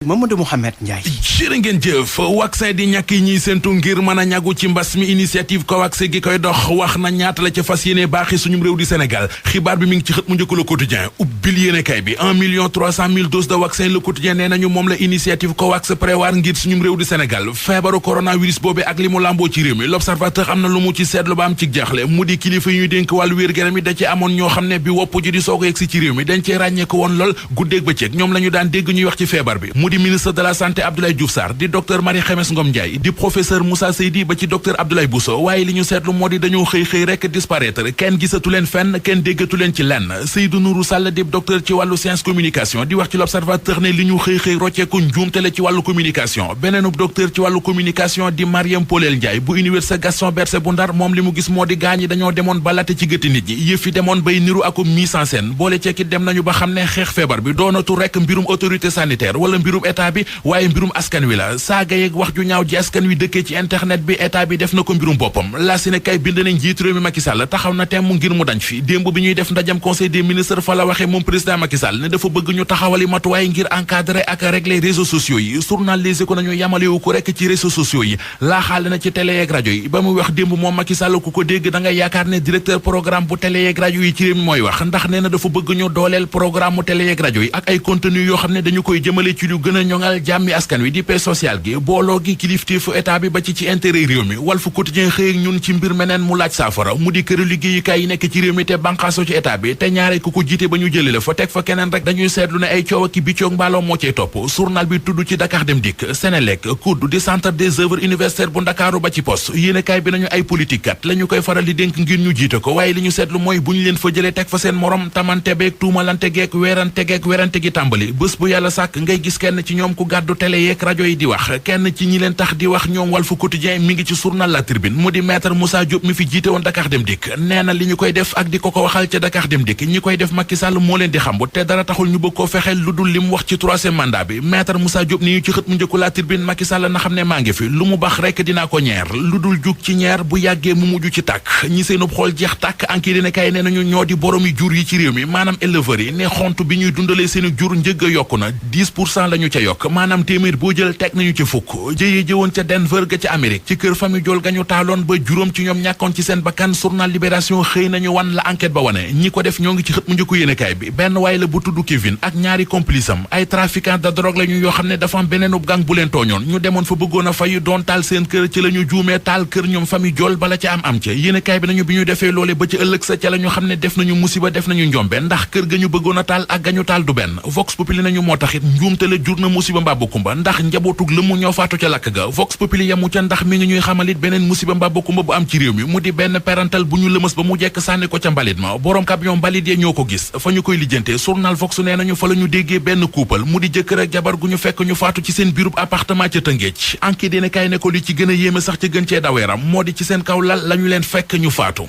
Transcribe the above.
Mamadou Mouhamed Ndiaye. jërë ngeen jëf vaccin di ñàkk yi ñuy séntu ngir mën a ñagu ci mbas mi initiative COVAX gi koy dox wax na ñaata la ca fas yéene baaxi suñum réew di Sénégal xibaar bi mi ngi ci xët mu njëkk Le Quotidien ubbil yéenekaay bi 1,3 million doses de vaccin Le Quotidien nee nañu moom la initiative COVAX prévoir ngir suñum réew di Sénégal feebaru coronavirus boobe ak li mu làmboo ci réew mi L'Observateur am na lu mu ci seetlu ba am ci jaaxle mu di kilifa yi ñuy dénk wàllu wér-gu-yaram yi da ci amoon ñoo xam ne bi wopp ji di soog a yegsi ci réew mi dañ cee ràññee ko woon lool guddeeg bëccëg ñoom la ñu daan dégg ñuy wax ci feebar bi mu di ministre de la santé Abdoulaye Diouf Sarr di docteur Marie Khemesse Ngom Ndiaye di professeur Moussa Seydi ba ci docteur Abdoulaye Bousso waaye li ñu seetlu moo di dañoo xëy rek disparaître kenn gisatu leen fenn kenn déggatu leen ci lenn Seydou Nourou Sall di docteur ci wàllu science communication di wax ci L'Observateur ne li ñu xëy rocceeku njuumte la ci wàllu communication beneenub docteur ci wàllu communication di Mariam Polel Ndiaye bu université Gaston Berger bu Ndar moom li mu gis moo di gaañi dañoo demoon ba latte ci gëtti nit ñi yëf yi demoon bay niru ak mise en scène boole ceekit dem nañu ba xam ne xeex feebar bi doonatu rek mbirum autorité sanitaire wala mbirum état bi waaye mbirum askan wi la saaga yeeg wax ju ñaaw ji askan wi dëkkee ci internet bi état bi def na ko mbirum boppam la si ne kay bind nañ njiit réew mi Macky Sall taxaw na temm ngir mu dañ fi démb bi ñuy def ndajam conseil des ministres fa la waxee moom président Macky Sall ne dafa bëgg ñu taxawali matuwaay ngir encadrer ak régler réseaux sociaux yi journalisé ko nañu yamalewu ko rek ci réseaux sociaux yi laa xaale na ci télé yeeg rajo yi ba muy wax démb moom Macky Sall ku ko dégg da nga yaakaar ne directeur programme bu télé yeeg rajo yi ci réew mi mooy wax ndax nee na dafa bëgg ñu dooleel programme mu télé yeeg rajo yi ak ay contenu yoo xam ne dañu koy jëmale ci lu gën a ñoŋal jàmmi askan wi di paix sociale gi booloo gi kilifteefu état bi ba ci intérêt réew mi Walf Quotidien xëy ak ñun ci mbir meneen mu laaj saafara mu di këru liggéeyukaay yi nekk ci réew mi te banqaaso ci état bi te ñaare ku ko jiite ba ñu jële la fa teg fa keneen rek dañuy seetlu ne ay coow ak biccoog mbaaloo moo cay topp journal bi tudd ci Dakar Dem Dikk Senelec COUD di centre des œuvres universitaires bu Ndakaaru ba ci poste yéenekaay bi nañu ay politique kat la ñu koy faral di dénk ngir ñu jiite ko waaye li ñu seetlu mooy bu ñu leen fa jëlee teg fa seen morom tamante beeg tuumalante geeg werante gi tàmbali bés bu yàlla sàkk ngay gis kenn ci ñoom ku gàddu télé yeeg rajo yi di wax kenn ci ñi leen tax di wax ñoom Walf Quotidien mi ngi ci journal La Tribune mu di maître Moussa Diop mi fi jiite woon Dakar Dem Dikk nee na li ñu koy def ak di ko waxal ca Dakar Dem Dikk ñi koy def Macky Sall moo leen di xambu te dara taxul ñu bëgg koo fexeel lu dul li mu wax ci troisième mandat bi maître Moussa Diop ni ñu ci xët mu njëkku La Tribune Macky Sall na xam ne maa ngi fi lu mu bax rek dinaa ko ñeer lu dul jug ci ñeer bu yàggee mu mujj ci tàkk ñi seenub xool jeex tàkk anki dina kay nee nañu ñoo di boromi jur yi ci réew mi maanaam éleveurs yi ne xont bi ñuy dundalee seeni jur njëgg a yokku na 10% la ñu ca yokk maanaam téeméer boo jël teg nañu ci fukk jëyee jëwoon ca Denver ga ca Amérique ci kër famille Jool ga ñu taaloon ba juróom ci ñoom ñàkkoon ci seen bakkan journal Libération xëy nañu wan la enquête ba wane ñi ko def ñoo ngi ci xët mu njëkku yéenekaay bi benn waay la bu tudd Kevin ak ñaari complice am ay trafiquant de drogue la ñu yoo xam ne dafa am beneenub gang bu leen tooñoon ñu demoon fa bëggoon a fayu doon taal seen kër ci la ñu juumee taal kër ñoom famille Jool bala ca am ca yéenekaay bi nañu bi ñu defee loole ba ci ëllëg sa ca la ñu xam ne def nañu musiba def nañu njombe ndax kër ga ñu bëggoon a taal ak ga ñu taal du benn Vox Populi nañu moo taxit njuumte la jur na musiba mbaa kumba ndax njabootug lëmu ñoo faatu ca lakk ga Vox Populi yamu ca ndax mi ngi ñuy xamalit beneen musiba mbaa kumba bu am ci réew mi mu di benn parental bu ñu lëmës ba mu jekk sànni ko ca mbalit ma borom camion mbalit yee ñoo ko gis fa ñu koy lijjante journal Vox nee nañu fa la ñu déggee benn couple mu di jëkkër ak jabar gu ñu fekk ñu faatu ci seen biirub appartement ca Tëngéej enquête dina kay ne ko li ci gën a yéeme sax ca gën cee daweeram moo di ci seen kaw lal la ñu leen fekk ñu faatu